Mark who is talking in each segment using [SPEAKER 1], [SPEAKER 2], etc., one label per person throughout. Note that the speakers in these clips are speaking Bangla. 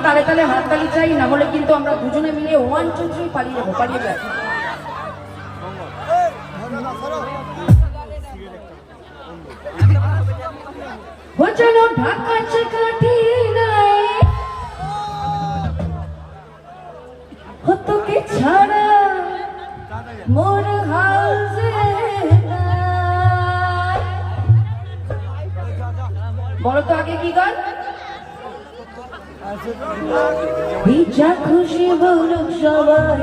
[SPEAKER 1] তালে তালে হাততালি চাই, না হলে কিন্তু আমরা দুজনে মিলে 1 2 3 পালিয়ে যাবো, পালিয়ে যাই। हो चलो ढाका चकाठी নাই हो तो के ছাড়া মোর হাউসে বলো তো আগে কি গান? যা খুশি বলুক সবাই,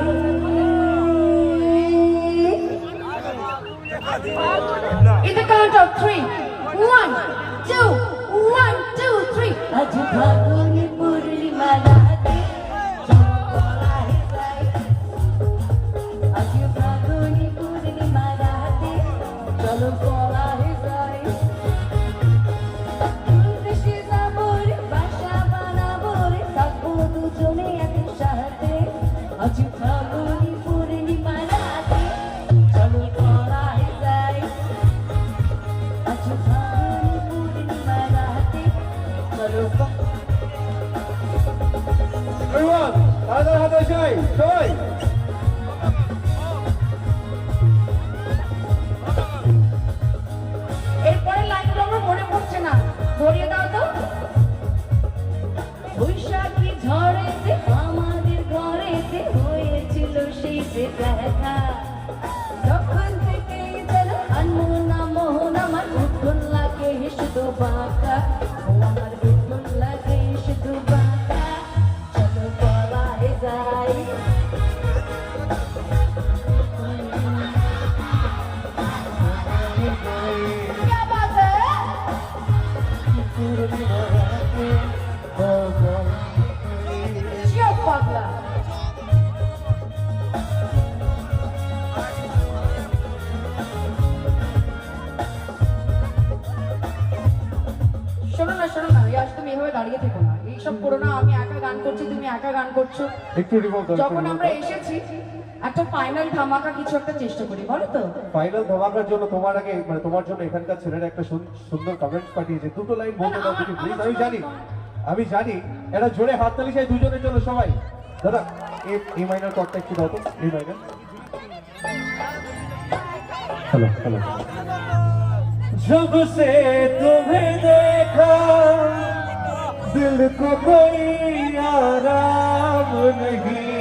[SPEAKER 1] in the count of 3 1 2 1 2 3 আজ ফাগুনি পূর্ণিমা রাতে চমকলা হে যাই, আজ ফাগুনি পূর্ণিমা রাতে চমকলা হে যাই, খুশি যাবো রে বাসা বানাবো রে থাকবো দুজনে একসাথে, আজ ফাগুনি পূর্ণিমা রাতে চমকলা হে যাই, আজ ফাগুনি পূর্ণিমা রাতে চমকলা।
[SPEAKER 2] Everyone, other other side, joy.
[SPEAKER 1] এরপরে লাইনটা আমার মনে পড়ছে না, ধরিয়ে দাও তো। বৈশাখী ঝড়েতে আমাদের ঘরেতে হয়েছিল সেই যে দেখা, তখন থেকেই যেন আনমোনা মোহন আমার উঠুন লাগে শুধু বাঁকা, ও আমার উঠুন লাগে শুধু বাঁকা, চলো বলাই যাই। क्या बात है? जियो पागला। শোনো না শোনো না, আজ তুমি এভাবে দাঁড়িয়ে থেকো না, এইসব করো না। আমি একা গান করছি, তুমি একা গান করছো।
[SPEAKER 2] একটু রিভলভ দাও।
[SPEAKER 1] যখন আমরা এসেছি একটা ফাইনাল ধামাকা কিছু একটা চেষ্টা করি, বলো তো।
[SPEAKER 2] ফাইনাল ধামাকার জন্য তোমার আগে মানে তোমার জন্য এখানকার ছেলেরা একটা সুন্দর কমেন্টস পাঠিয়েছে, দুটো লাইন বলতে দাও তুমি প্লিজ। আমি জানি এটা জোরে হাততালি চাই দুজনের জন্য সবাই। দাদা এই মাইনার কর্ডটা একটু দাও তো, এই মাইনার। Hello hello. जब से तुम्हें देखा दिल को कोई आराम नहीं,